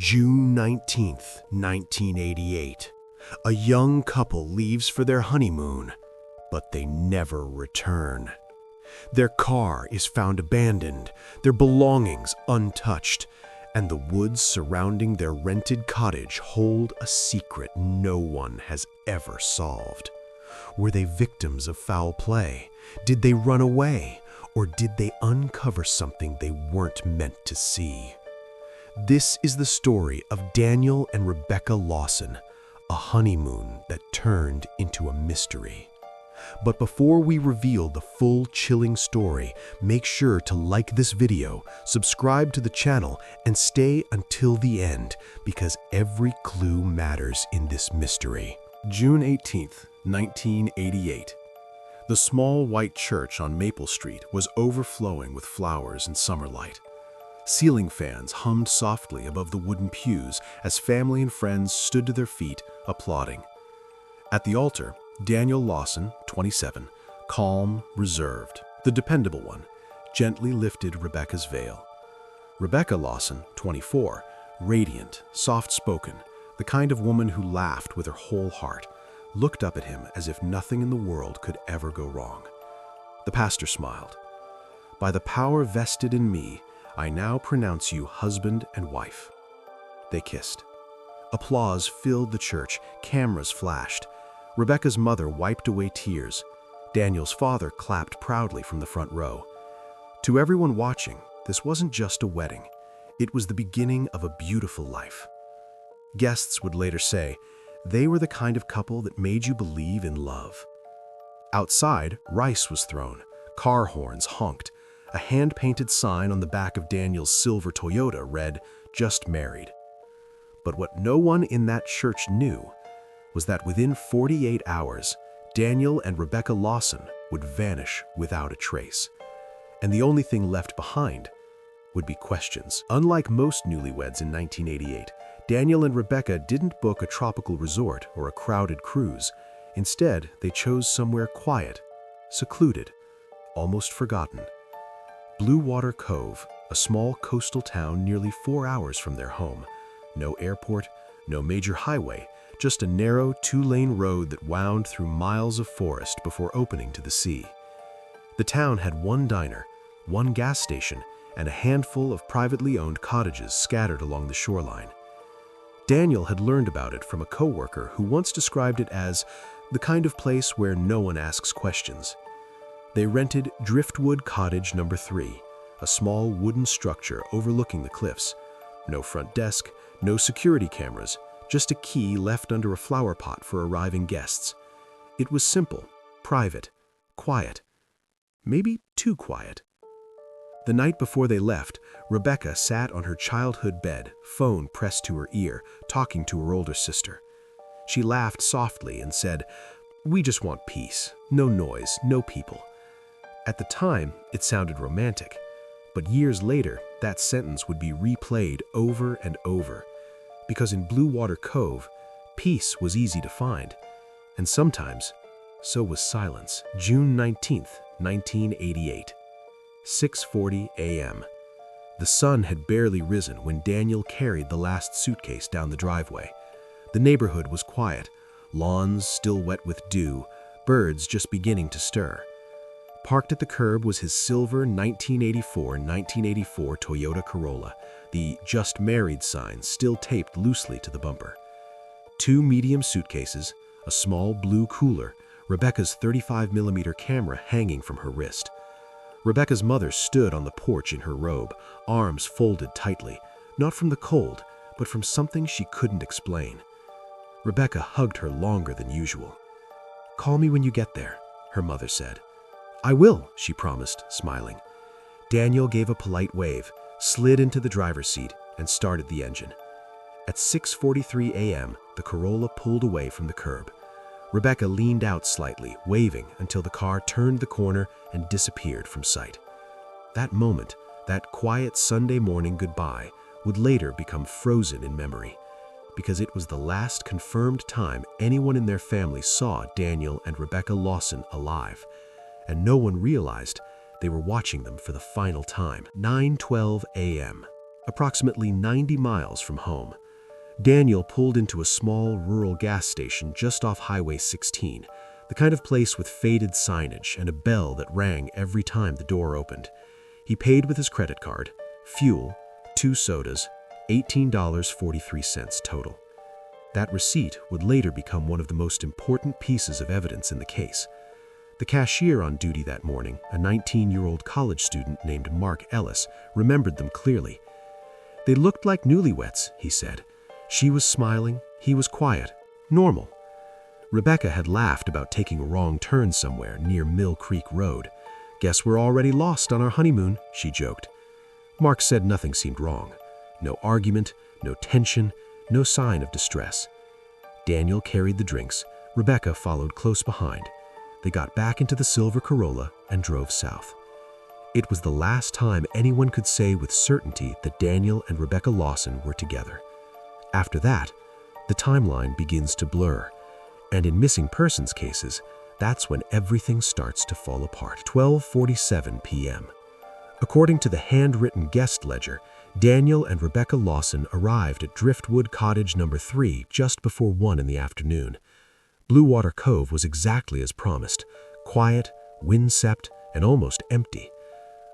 June 19th, 1988. A young couple leaves for their honeymoon, but they never return. Their car is found abandoned, their belongings untouched, and the woods surrounding their rented cottage hold a secret no one has ever solved. Were they victims of foul play? Did they run away? Or did they uncover something they weren't meant to see? This is the story of Daniel and Rebecca Lawson, a honeymoon that turned into a mystery. But before we reveal the full chilling story, make sure to like this video, subscribe to the channel, and stay until the end because every clue matters in this mystery. June 18th, 1988. The small white church on Maple Street was overflowing with flowers and summer light. Ceiling fans hummed softly above the wooden pews as family and friends stood to their feet, applauding. At the altar, Daniel Lawson, 27, calm, reserved, the dependable one, gently lifted Rebecca's veil. Rebecca Lawson, 24, radiant, soft-spoken, the kind of woman who laughed with her whole heart, looked up at him as if nothing in the world could ever go wrong. The pastor smiled. "By the power vested in me, I now pronounce you husband and wife." They kissed. Applause filled the church, cameras flashed. Rebecca's mother wiped away tears. Daniel's father clapped proudly from the front row. To everyone watching, this wasn't just a wedding. It was the beginning of a beautiful life. Guests would later say, they were the kind of couple that made you believe in love. Outside, rice was thrown, car horns honked. A hand-painted sign on the back of Daniel's silver Toyota read, "Just married." But what no one in that church knew was that within 48 hours, Daniel and Rebecca Lawson would vanish without a trace. And the only thing left behind would be questions. Unlike most newlyweds in 1988, Daniel and Rebecca didn't book a tropical resort or a crowded cruise. Instead, they chose somewhere quiet, secluded, almost forgotten. Blue Water Cove, a small coastal town nearly 4 hours from their home. No airport, no major highway, just a narrow 2-lane road that wound through miles of forest before opening to the sea. The town had one diner, one gas station, and a handful of privately owned cottages scattered along the shoreline. Daniel had learned about it from a coworker who once described it as the kind of place where no one asks questions. They rented Driftwood Cottage No. 3, a small wooden structure overlooking the cliffs. No front desk, no security cameras, just a key left under a flower pot for arriving guests. It was simple, private, quiet. Maybe too quiet. The night before they left, Rebecca sat on her childhood bed, phone pressed to her ear, talking to her older sister. She laughed softly and said, "We just want peace, no noise, no people." At the time, it sounded romantic, but years later, that sentence would be replayed over and over. Because in Blue Water Cove, peace was easy to find, and sometimes, so was silence. June 19th, 1988. 6:40 a.m. The sun had barely risen when Daniel carried the last suitcase down the driveway. The neighborhood was quiet, lawns still wet with dew, birds just beginning to stir. Parked at the curb was his silver 1984 Toyota Corolla, the "Just Married" sign still taped loosely to the bumper. 2 medium suitcases, a small blue cooler, Rebecca's 35mm camera hanging from her wrist. Rebecca's mother stood on the porch in her robe, arms folded tightly, not from the cold, but from something she couldn't explain. Rebecca hugged her longer than usual. "Call me when you get there," her mother said. "I will," she promised, smiling. Daniel gave a polite wave, slid into the driver's seat, and started the engine. At 6:43 a.m., the Corolla pulled away from the curb. Rebecca leaned out slightly, waving until the car turned the corner and disappeared from sight. That moment, that quiet Sunday morning goodbye, would later become frozen in memory, because it was the last confirmed time anyone in their family saw Daniel and Rebecca Lawson alive. And no one realized they were watching them for the final time. 9:12 a.m. approximately 90 miles from home. Daniel pulled into a small rural gas station just off Highway 16, the kind of place with faded signage and a bell that rang every time the door opened. He paid with his credit card, fuel, 2 sodas, $18.43 total. That receipt would later become one of the most important pieces of evidence in the case. The cashier on duty that morning, a 19-year-old college student named Mark Ellis, remembered them clearly. They looked like newlyweds, he said. She was smiling, he was quiet, normal. Rebecca had laughed about taking a wrong turn somewhere near Mill Creek Road. "Guess we're already lost on our honeymoon," she joked. Mark said nothing seemed wrong. No argument, no tension, no sign of distress. Daniel carried the drinks. Rebecca followed close behind. They got back into the silver Corolla and drove south. It was the last time anyone could say with certainty that Daniel and Rebecca Lawson were together. After that, the timeline begins to blur, and in missing persons cases, that's when everything starts to fall apart. 12:47 p.m. According to the handwritten guest ledger, Daniel and Rebecca Lawson arrived at Driftwood Cottage No. 3 just before 1 in the afternoon. Blue Water Cove was exactly as promised, quiet, wind-swept, and almost empty.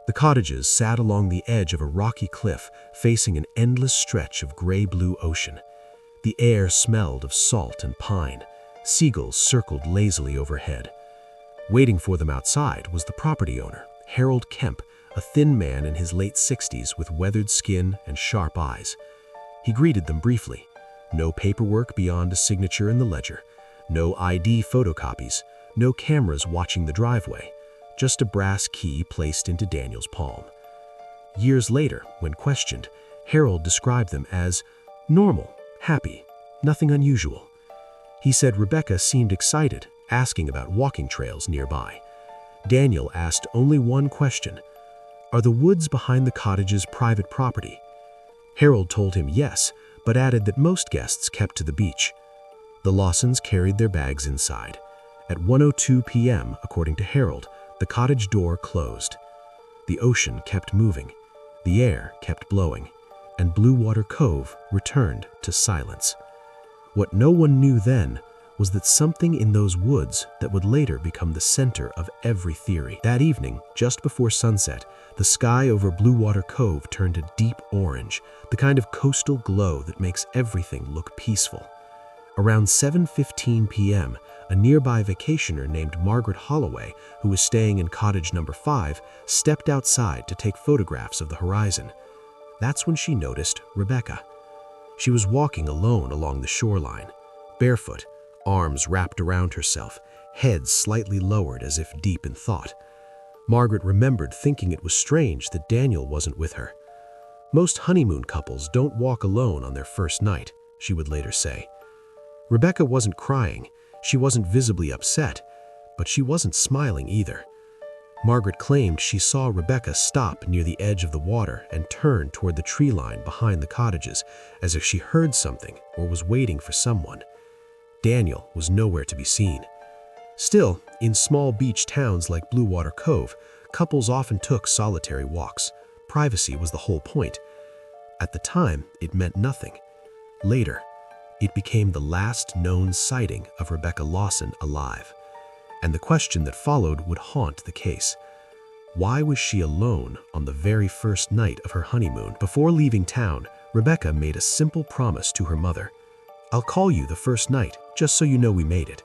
The cottages sat along the edge of a rocky cliff, facing an endless stretch of gray-blue ocean. The air smelled of salt and pine. Seagulls circled lazily overhead. Waiting for them outside was the property owner, Harold Kemp, a thin man in his late 60s with weathered skin and sharp eyes. He greeted them briefly. No paperwork beyond a signature in the ledger. No ID photocopies. No cameras watching the driveway. Just a brass key placed into Daniel's palm. Years later, when questioned, Harold described them as normal, happy, nothing unusual. He said Rebecca seemed excited, asking about walking trails nearby. Daniel asked only one question: "Are the woods behind the cottages private property?" Harold told him yes, but added that most guests kept to the beach. The Lawsons carried their bags inside. At 1:02 p.m., according to Harold, the cottage door closed. The ocean kept moving, the air kept blowing, and Blue Water Cove returned to silence. What no one knew then was that something in those woods that would later become the center of every theory. That evening, just before sunset, the sky over Blue Water Cove turned a deep orange, the kind of coastal glow that makes everything look peaceful. Around 7:15 p.m., a nearby vacationer named Margaret Holloway, who was staying in cottage number 5, stepped outside to take photographs of the horizon. That's when she noticed Rebecca. She was walking alone along the shoreline, barefoot, arms wrapped around herself, head slightly lowered as if deep in thought. Margaret remembered thinking it was strange that Daniel wasn't with her. "Most honeymoon couples don't walk alone on their first night," she would later say. Rebecca wasn't crying, she wasn't visibly upset, but she wasn't smiling either. Margaret claimed she saw Rebecca stop near the edge of the water and turn toward the tree line behind the cottages, as if she heard something or was waiting for someone. Daniel was nowhere to be seen. Still, in small beach towns like Blue Water Cove, couples often took solitary walks. Privacy was the whole point. At the time, it meant nothing. Later, it became the last known sighting of Rebecca Lawson alive. And the question that followed would haunt the case. Why was she alone on the very first night of her honeymoon? Before leaving town, Rebecca made a simple promise to her mother. "I'll call you the first night, just so you know we made it."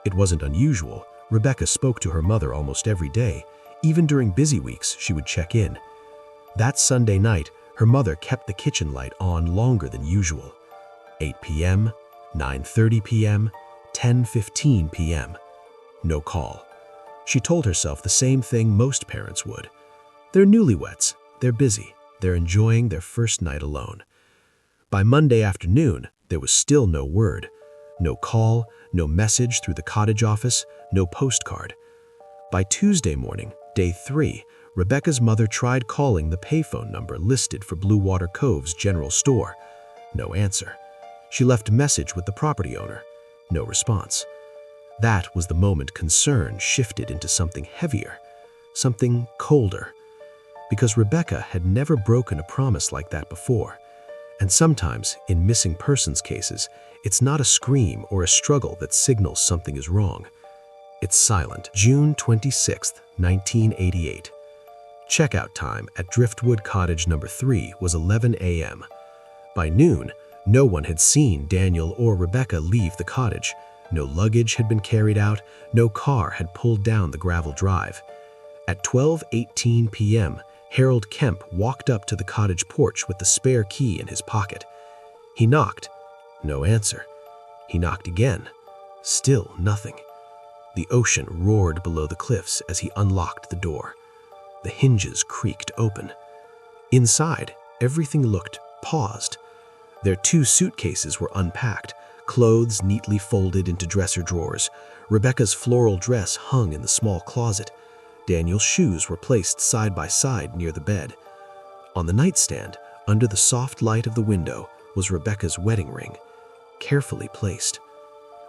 It wasn't unusual. Rebecca spoke to her mother almost every day. Even during busy weeks, she would check in. That Sunday night, her mother kept the kitchen light on longer than usual. 8 p.m., 9:30 p.m., 10:15 p.m. No call. She told herself the same thing most parents would. They're newlyweds, they're busy, they're enjoying their first night alone. By Monday afternoon, there was still no word. No call, no message through the cottage office, no postcard. By Tuesday morning, day 3, Rebecca's mother tried calling the payphone number listed for Blue Water Cove's general store. No answer. She left a message with the property owner. No response. That was the moment concern shifted into something heavier, something colder. because Rebecca had never broken a promise like that before. And sometimes, in missing persons cases, it's not a scream or a struggle that signals something is wrong. It's silent. June 26, 1988. Checkout time at Driftwood Cottage number 3 was 11 a.m. By noon, no one had seen Daniel or Rebecca leave the cottage. No luggage had been carried out, no car had pulled down the gravel drive. At 12:18 p.m., Harold Kemp walked up to the cottage porch with the spare key in his pocket. He knocked. No answer. He knocked again. Still nothing. The ocean roared below the cliffs as he unlocked the door. The hinges creaked open. Inside, everything looked paused. Their 2 suitcases were unpacked, clothes neatly folded into dresser drawers. Rebecca's floral dress hung in the small closet. Daniel's shoes were placed side by side near the bed. On the nightstand, under the soft light of the window, was Rebecca's wedding ring, carefully placed.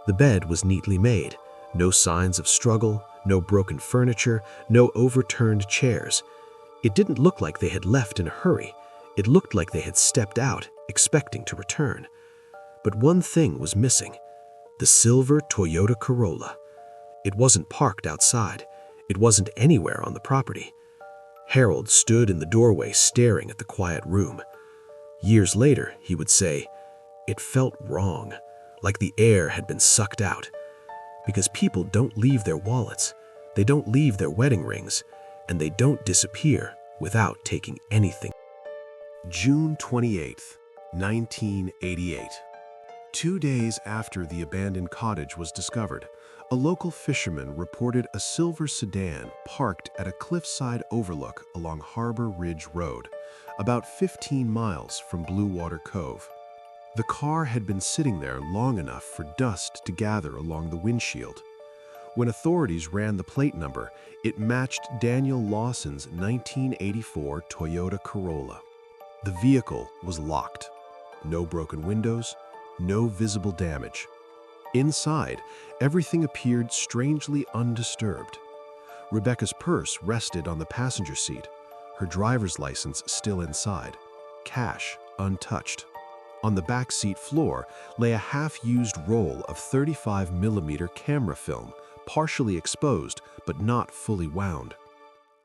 The bed was neatly made, no signs of struggle, no broken furniture, no overturned chairs. It didn't look like they had left in a hurry. It looked like they had stepped out, expecting to return. But one thing was missing: the silver Toyota Corolla. It wasn't parked outside. It wasn't anywhere on the property. Harold stood in the doorway staring at the quiet room. Years later, he would say, "It felt wrong, like the air had been sucked out." Because people don't leave their wallets, they don't leave their wedding rings, and they don't disappear without taking anything. June 28, 1988. 2 days after the abandoned cottage was discovered, a local fisherman reported a silver sedan parked at a cliffside overlook along Harbor Ridge Road, about 15 miles from Blue Water Cove. The car had been sitting there long enough for dust to gather along the windshield. When authorities ran the plate number, it matched Daniel Lawson's 1984 Toyota Corolla. The vehicle was locked. No broken windows, no visible damage. Inside, everything appeared strangely undisturbed. Rebecca's purse rested on the passenger seat, her driver's license still inside, cash untouched. On the back seat floor lay a half-used roll of 35mm camera film, partially exposed but not fully wound.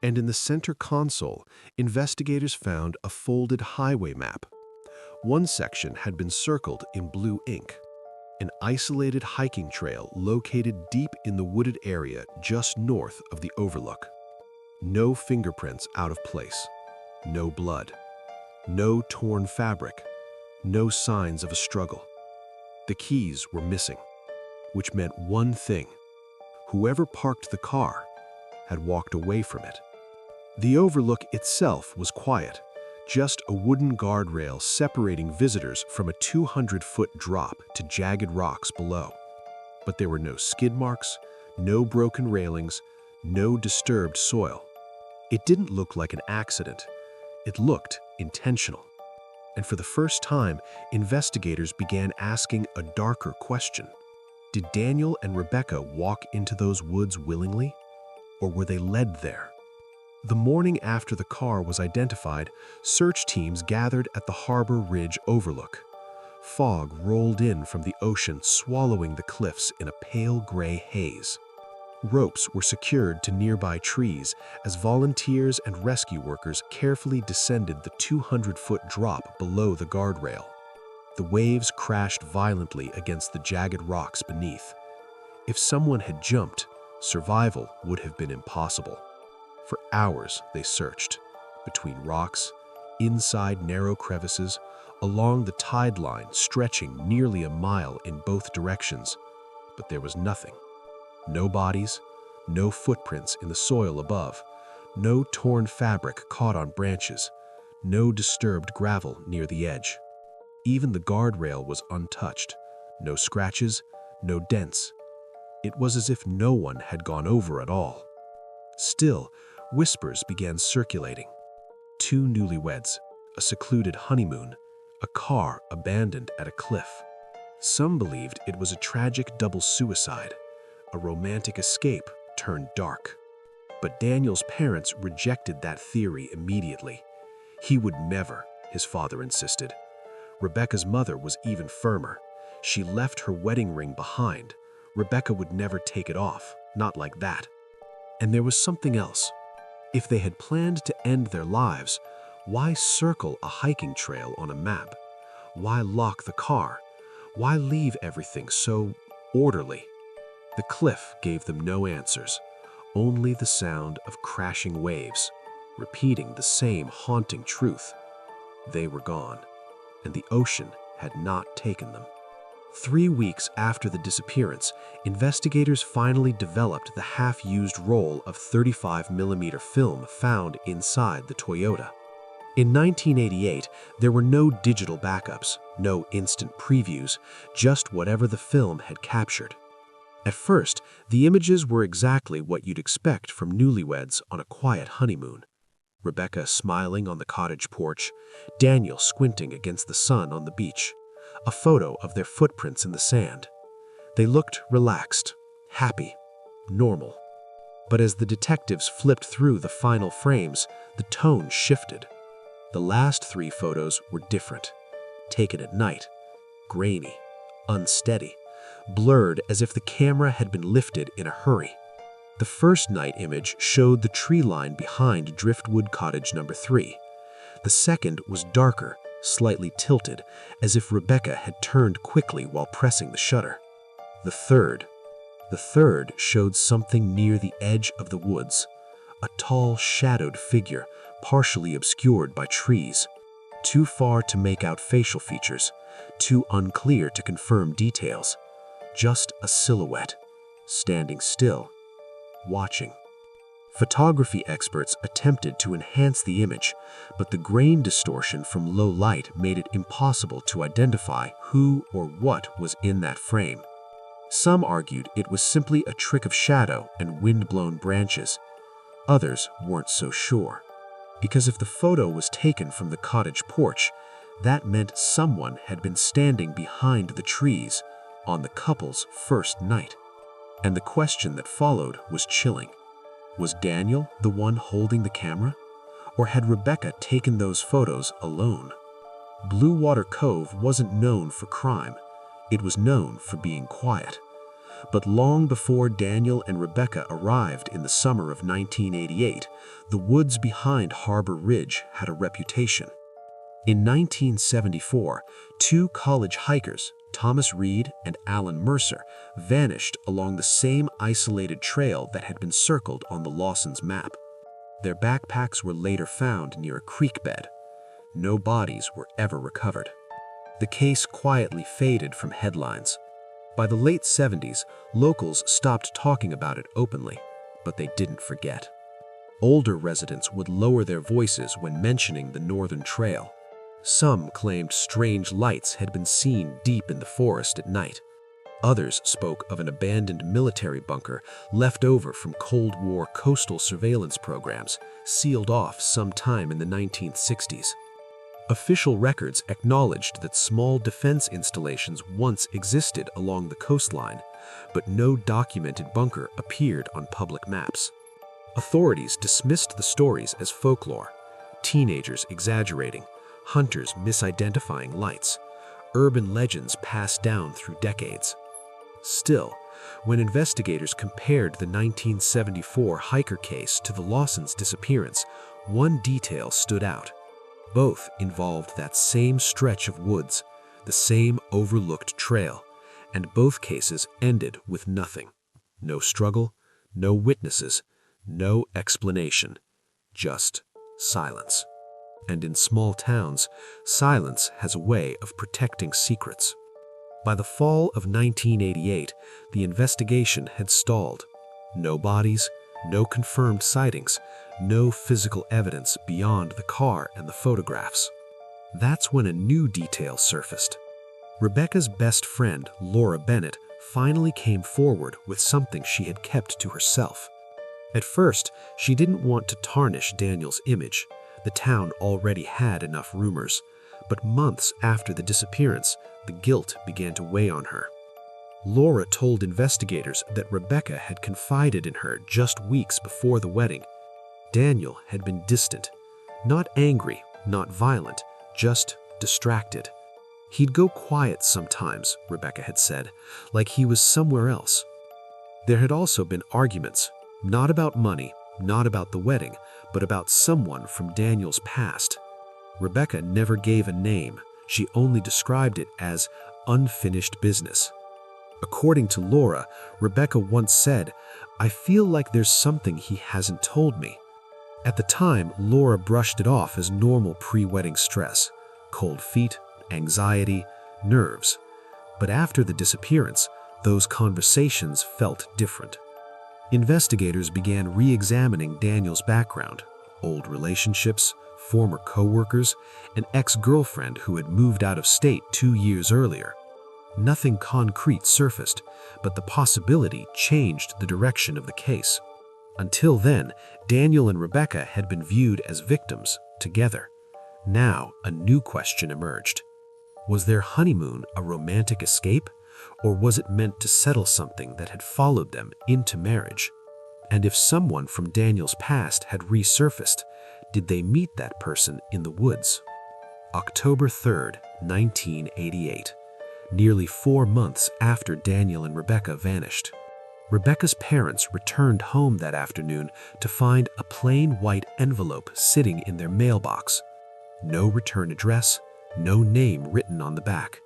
And in the center console, investigators found a folded highway map. One section had been circled in blue ink. An isolated hiking trail located deep in the wooded area just north of the overlook. No fingerprints out of place. No blood. No torn fabric. No signs of a struggle. The keys were missing, which meant one thing: whoever parked the car had walked away from it. The overlook itself was quiet, just a wooden guardrail separating visitors from a 200-foot drop to jagged rocks below. But there were no skid marks, no broken railings, no disturbed soil. It didn't look like an accident. It looked intentional. And for the first time, investigators began asking a darker question. Did Daniel and Rebecca walk into those woods willingly, or were they led there? The morning after the car was identified, search teams gathered at the Harbor Ridge overlook. Fog rolled in from the ocean, swallowing the cliffs in a pale gray haze. Ropes were secured to nearby trees as volunteers and rescue workers carefully descended the 200-foot drop below the guardrail. The waves crashed violently against the jagged rocks beneath. If someone had jumped, survival would have been impossible. For hours they searched, between rocks, inside narrow crevices, along the tide line stretching nearly a mile in both directions, but there was nothing. No bodies, no footprints in the soil above, no torn fabric caught on branches, no disturbed gravel near the edge. Even the guardrail was untouched, no scratches, no dents. It was as if no one had gone over at all. Still, whispers began circulating. 2 newlyweds, a secluded honeymoon, a car abandoned at a cliff. Some believed it was a tragic double suicide, a romantic escape turned dark. But Daniel's parents rejected that theory immediately. He would never, his father insisted. Rebecca's mother was even firmer. She left her wedding ring behind. Rebecca would never take it off, not like that. And there was something else. If they had planned to end their lives, why circle a hiking trail on a map? Why lock the car? Why leave everything so orderly? The cliff gave them no answers, only the sound of crashing waves, repeating the same haunting truth. They were gone, and the ocean had not taken them. 3 weeks after the disappearance, investigators finally developed the half-used roll of 35mm film found inside the Toyota. In 1988, there were no digital backups, no instant previews, just whatever the film had captured. At first, the images were exactly what you'd expect from newlyweds on a quiet honeymoon. Rebecca smiling on the cottage porch, Daniel squinting against the sun on the beach, a photo of their footprints in the sand. They looked relaxed, happy, normal. But as the detectives flipped through the final frames, the tone shifted. The last 3 photos were different, taken at night, grainy, unsteady, blurred as if the camera had been lifted in a hurry. The first night image showed the tree line behind Driftwood Cottage number 3. The second was darker, slightly tilted, as if Rebecca had turned quickly while pressing the shutter. The third showed something near the edge of the woods, a tall, shadowed figure, partially obscured by trees. Too far to make out facial features, too unclear to confirm details. Just a silhouette, standing still, watching. Photography experts attempted to enhance the image, but the grain distortion from low light made it impossible to identify who or what was in that frame. Some argued it was simply a trick of shadow and wind-blown branches. Others weren't so sure. Because if the photo was taken from the cottage porch, that meant someone had been standing behind the trees on the couple's first night. And the question that followed was chilling. Was Daniel the one holding the camera? Or had Rebecca taken those photos alone? Blue Water Cove wasn't known for crime. It was known for being quiet. But long before Daniel and Rebecca arrived in the summer of 1988, the woods behind Harbor Ridge had a reputation. In 1974, 2 college hikers, Thomas Reed and Alan Mercer, vanished along the same isolated trail that had been circled on the Lawsons' map. Their backpacks were later found near a creek bed. No bodies were ever recovered. The case quietly faded from headlines. By the late 70s, locals stopped talking about it openly, but they didn't forget. Older residents would lower their voices when mentioning the Northern Trail. Some claimed strange lights had been seen deep in the forest at night. Others spoke of an abandoned military bunker left over from Cold War coastal surveillance programs, sealed off sometime in the 1960s. Official records acknowledged that small defense installations once existed along the coastline, but no documented bunker appeared on public maps. Authorities dismissed the stories as folklore, teenagers exaggerating, hunters misidentifying lights, urban legends passed down through decades. Still, when investigators compared the 1974 hiker case to the Lawsons' disappearance, one detail stood out. Both involved that same stretch of woods, the same overlooked trail, and both cases ended with nothing. No struggle, no witnesses, no explanation, just silence. And in small towns, silence has a way of protecting secrets. By the fall of 1988, the investigation had stalled. No bodies, no confirmed sightings, no physical evidence beyond the car and the photographs. That's when a new detail surfaced. Rebecca's best friend, Laura Bennett, finally came forward with something she had kept to herself. At first, she didn't want to tarnish Daniel's image. The town already had enough rumors. But months after the disappearance, the guilt began to weigh on her. Laura told investigators that Rebecca had confided in her just weeks before the wedding. Daniel had been distant, not angry, not violent, just distracted. He'd go quiet sometimes, Rebecca had said, like he was somewhere else. There had also been arguments, not about money, not about the wedding, but about someone from Daniel's past. Rebecca never gave a name. She only described it as unfinished business. According to Laura, Rebecca once said, "I feel like there's something he hasn't told me." At the time, Laura brushed it off as normal pre-wedding stress, cold feet, anxiety, nerves. But after the disappearance, those conversations felt different. Investigators began re-examining Daniel's background, old relationships, former co-workers, an ex-girlfriend who had moved out of state 2 years earlier. Nothing concrete surfaced, but the possibility changed the direction of the case. Until then, Daniel and Rebecca had been viewed as victims, together. Now, a new question emerged. Was their honeymoon a romantic escape, or was it meant to settle something that had followed them into marriage? And if someone from Daniel's past had resurfaced, did they meet that person in the woods? October 3rd, 1988. Nearly 4 months after Daniel and Rebecca vanished. Rebecca's parents returned home that afternoon to find a plain white envelope sitting in their mailbox. No return address, no name written on the back.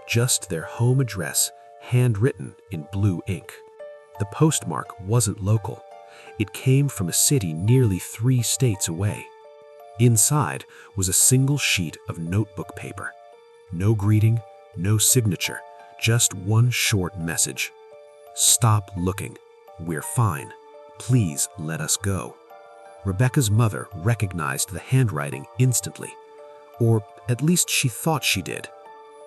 Just their home address, handwritten in blue ink. The postmark wasn't local. It came from a city nearly 3 states away. Inside was a single sheet of notebook paper. No greeting, no signature, just one short message. "Stop looking. We're fine. Please let us go." Rebecca's mother recognized the handwriting instantly, or at least she thought she did.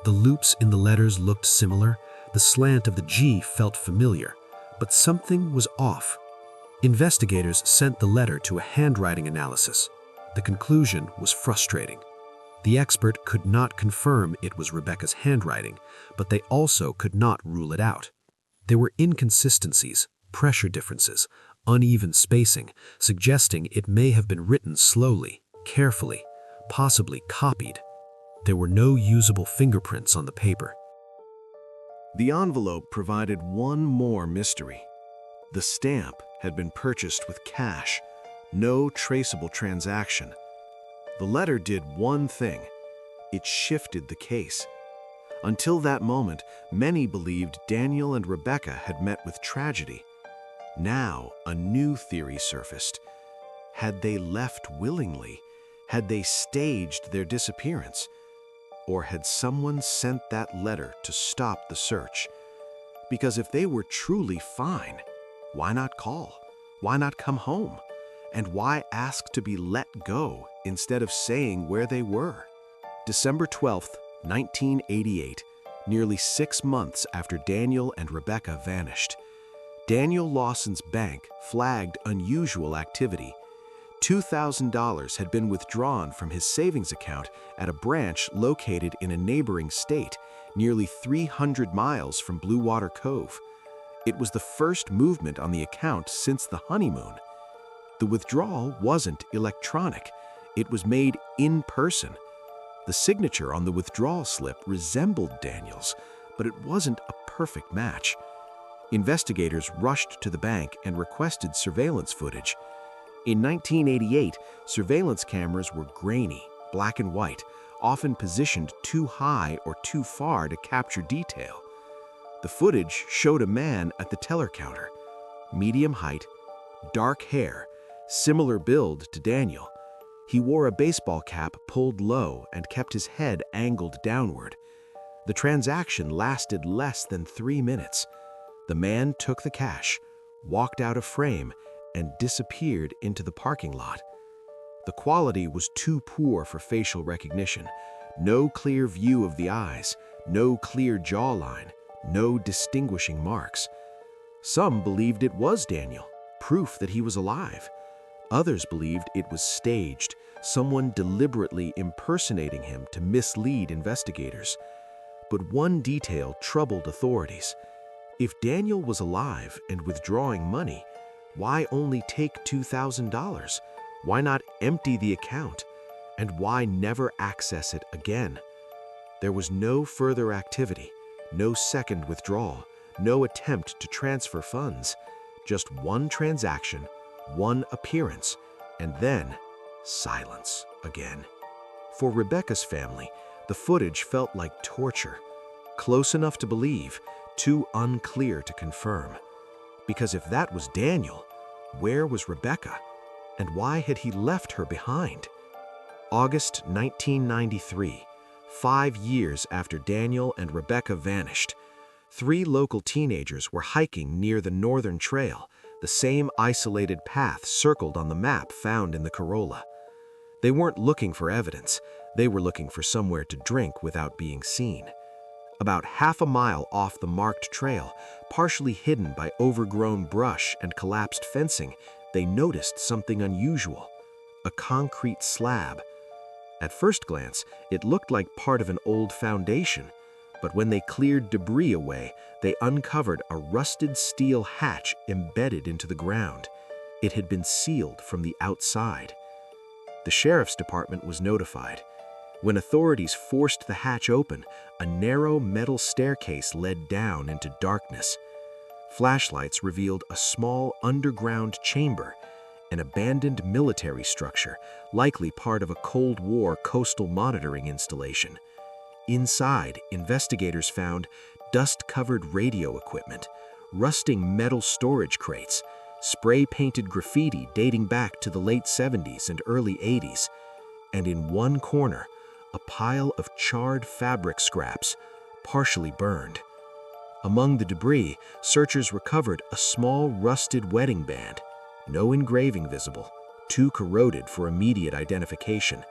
The loops in the letters looked similar, the slant of the G felt familiar, but something was off. Investigators sent the letter to a handwriting analysis. The conclusion was frustrating. The expert could not confirm it was Rebecca's handwriting, but they also could not rule it out. There were inconsistencies, pressure differences, uneven spacing, suggesting it may have been written slowly, carefully, possibly copied. There were no usable fingerprints on the paper. The envelope provided one more mystery. The stamp had been purchased with cash, no traceable transaction. The letter did one thing. It shifted the case. Until that moment, many believed Daniel and Rebecca had met with tragedy. Now, a new theory surfaced. Had they left willingly? Had they staged their disappearance? Or had someone sent that letter to stop the search? Because if they were truly fine, why not call? Why not come home? And why ask to be let go instead of saying where they were? December 12th, 1988, nearly 6 months after Daniel and Rebecca vanished. Daniel Lawson's bank flagged unusual activity. $2,000 had been withdrawn from his savings account at a branch located in a neighboring state, nearly 300 miles from Blue Water Cove. It was the first movement on the account since the honeymoon. The withdrawal wasn't electronic. It was made in person. The signature on the withdrawal slip resembled Daniel's, but it wasn't a perfect match. Investigators rushed to the bank and requested surveillance footage. In 1988, surveillance cameras were grainy, black and white, often positioned too high or too far to capture detail. The footage showed a man at the teller counter, medium height, dark hair, similar build to Daniel. He wore a baseball cap pulled low and kept his head angled downward. The transaction lasted less than 3 minutes. The man took the cash, walked out of frame, and disappeared into the parking lot. The quality was too poor for facial recognition. No clear view of the eyes, no clear jawline, no distinguishing marks. Some believed it was Daniel, proof that he was alive. Others believed it was staged, someone deliberately impersonating him to mislead investigators. But one detail troubled authorities. If Daniel was alive and withdrawing money, why only take $2,000? Why not empty the account? And why never access it again? There was no further activity, no second withdrawal, no attempt to transfer funds. Just one transaction, one appearance, and then silence again. For Rebecca's family, the footage felt like torture. Close enough to believe, too unclear to confirm. Because if that was Daniel, where was Rebecca? And why had he left her behind? August 1993, 5 years after Daniel and Rebecca vanished. 3 local teenagers were hiking near the Northern Trail, the same isolated path circled on the map found in the Corolla. They weren't looking for evidence, they were looking for somewhere to drink without being seen. About half a mile off the marked trail, partially hidden by overgrown brush and collapsed fencing, they noticed something unusual: a concrete slab. At first glance, it looked like part of an old foundation, but when they cleared debris away, they uncovered a rusted steel hatch embedded into the ground. It had been sealed from the outside. The sheriff's department was notified. When authorities forced the hatch open, a narrow metal staircase led down into darkness. Flashlights revealed a small underground chamber, an abandoned military structure, likely part of a Cold War coastal monitoring installation. Inside, investigators found dust-covered radio equipment, rusting metal storage crates, spray-painted graffiti dating back to the late 70s and early 80s, and in one corner, a pile of charred fabric scraps, partially burned. Among the debris, searchers recovered a small rusted wedding band, no engraving visible, too corroded for immediate identification.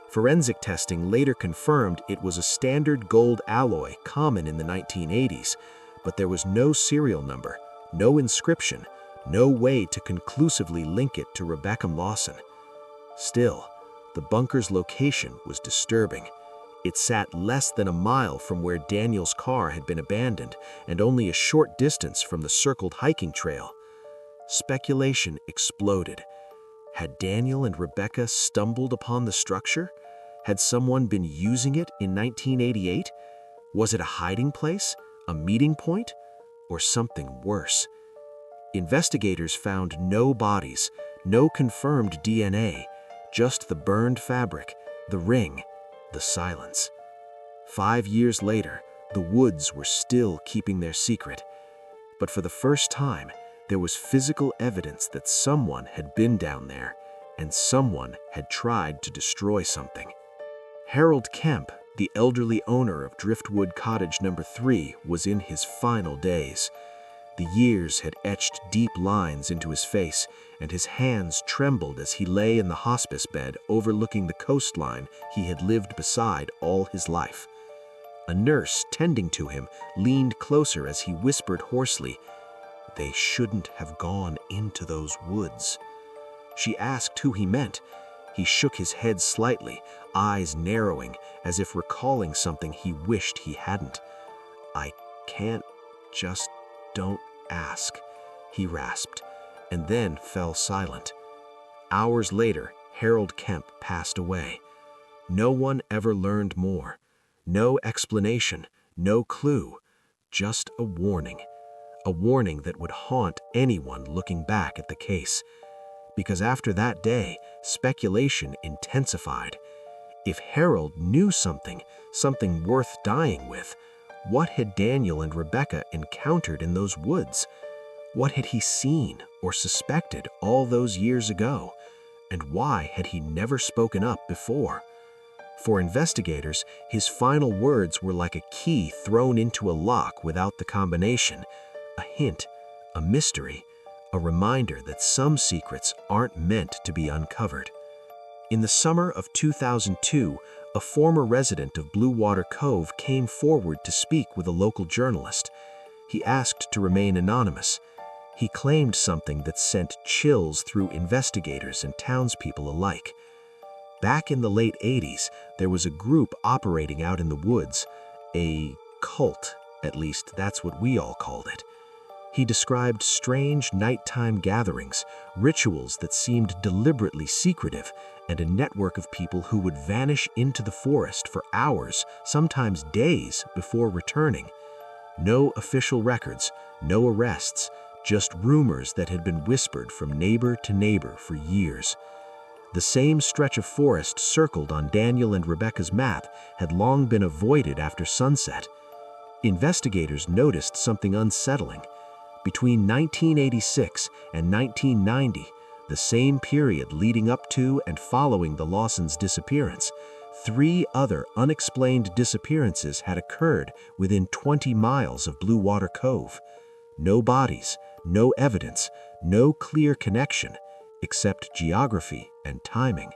Forensic testing later confirmed it was a standard gold alloy common in the 1980s, but there was no serial number, no inscription, no way to conclusively link it to Rebecca Lawson. Still, the bunker's location was disturbing. It sat less than a mile from where Daniel's car had been abandoned and only a short distance from the circled hiking trail. Speculation exploded. Had Daniel and Rebecca stumbled upon the structure? Had someone been using it in 1988? Was it a hiding place, a meeting point, or something worse? Investigators found no bodies, no confirmed DNA, just the burned fabric, the ring, the silence. 5 years later, the woods were still keeping their secret. But for the first time, there was physical evidence that someone had been down there, and someone had tried to destroy something. Harold Kemp, the elderly owner of Driftwood Cottage No. 3, was in his final days. The years had etched deep lines into his face, and his hands trembled as he lay in the hospice bed overlooking the coastline he had lived beside all his life. A nurse tending to him leaned closer as he whispered hoarsely, "They shouldn't have gone into those woods." She asked who he meant. He shook his head slightly, eyes narrowing, as if recalling something he wished he hadn't. "I can't, just don't ask," he rasped, and then fell silent. Hours later, Harold Kemp passed away. No one ever learned more. No explanation, no clue, just a warning. A warning that would haunt anyone looking back at the case. Because after that day, speculation intensified. If Harold knew something worth dying with, what had Daniel and Rebecca encountered in those woods? What had he seen or suspected all those years ago? And why had he never spoken up before? For investigators, his final words were like a key thrown into a lock without the combination. A hint, a mystery, a reminder that some secrets aren't meant to be uncovered. In the summer of 2002, a former resident of Blue Water Cove came forward to speak with a local journalist. He asked to remain anonymous. He claimed something that sent chills through investigators and townspeople alike. Back in the late 80s, there was a group operating out in the woods, a cult, At least, that's what we all called it. He described strange nighttime gatherings, rituals that seemed deliberately secretive, and a network of people who would vanish into the forest for hours, sometimes days, before returning. No official records, no arrests, just rumors that had been whispered from neighbor to neighbor for years. The same stretch of forest circled on Daniel and Rebecca's map had long been avoided after sunset. Investigators noticed something unsettling. Between 1986 and 1990, the same period leading up to and following the Lawsons' disappearance, 3 other unexplained disappearances had occurred within 20 miles of Blue Water Cove. No bodies, no evidence, no clear connection, except geography and timing.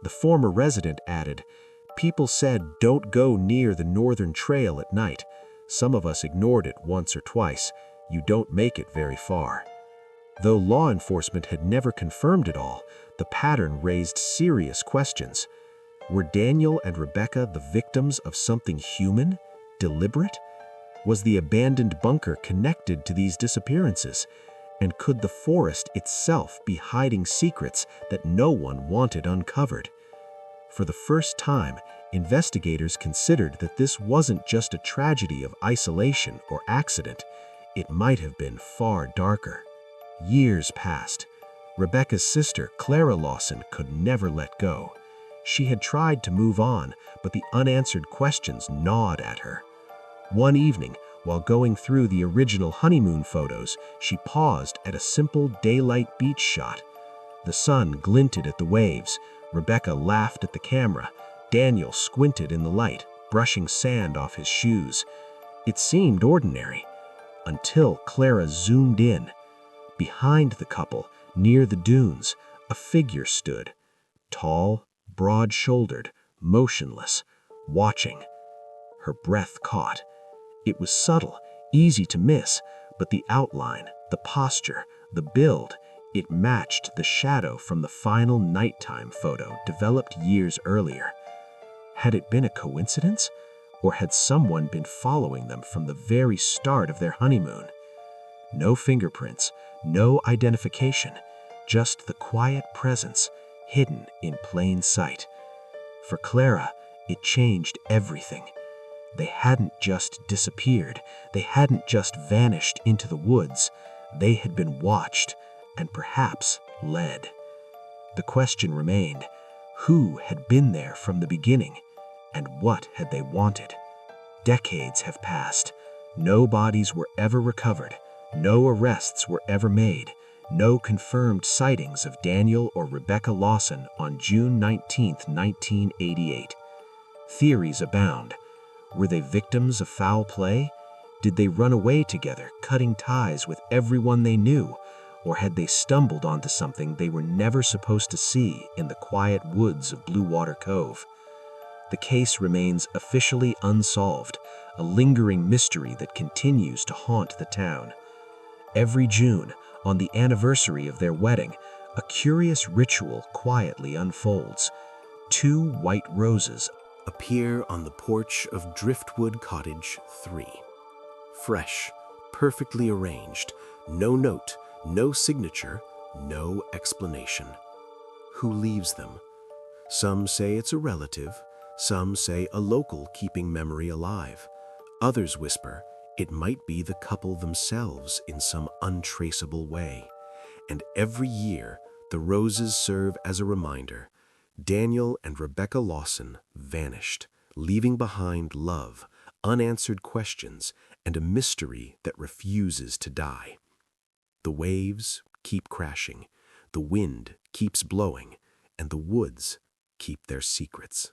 The former resident added, "People said don't go near the northern trail at night. Some of us ignored it once or twice. You don't make it very far." Though law enforcement had never confirmed it all, the pattern raised serious questions. Were Daniel and Rebecca the victims of something human, deliberate? Was the abandoned bunker connected to these disappearances? And could the forest itself be hiding secrets that no one wanted uncovered? For the first time, investigators considered that this wasn't just a tragedy of isolation or accident. It might have been far darker. Years passed. Rebecca's sister, Clara Lawson, could never let go. She had tried to move on, but the unanswered questions gnawed at her. One evening, while going through the original honeymoon photos, she paused at a simple daylight beach shot. The sun glinted at the waves. Rebecca laughed at the camera. Daniel squinted in the light, brushing sand off his shoes. It seemed ordinary, until Clara zoomed in. Behind the couple, near the dunes, a figure stood. Tall, broad-shouldered, motionless, watching. Her breath caught. It was subtle, easy to miss, but the outline, the posture, the build, it matched the shadow from the final nighttime photo developed years earlier. Had it been a coincidence? Or had someone been following them from the very start of their honeymoon? No fingerprints, no identification, just the quiet presence, hidden in plain sight. For Clara, it changed everything. They hadn't just disappeared. They hadn't just vanished into the woods. They had been watched and perhaps led. The question remained, who had been there from the beginning, and what had they wanted? Decades have passed. No bodies were ever recovered. No arrests were ever made. No confirmed sightings of Daniel or Rebecca Lawson on June 19, 1988. Theories abound. Were they victims of foul play? Did they run away together, cutting ties with everyone they knew? Or had they stumbled onto something they were never supposed to see in the quiet woods of Blue Water Cove? The case remains officially unsolved, a lingering mystery that continues to haunt the town. Every June, on the anniversary of their wedding, a curious ritual quietly unfolds. 2 white roses appear on the porch of Driftwood Cottage 3. Fresh, perfectly arranged, no note, no signature, no explanation. Who leaves them? Some say it's a relative, some say a local keeping memory alive. Others whisper it might be the couple themselves in some untraceable way. And every year, the roses serve as a reminder. Daniel and Rebecca Lawson vanished, leaving behind love, unanswered questions, and a mystery that refuses to die. The waves keep crashing, the wind keeps blowing, and the woods keep their secrets.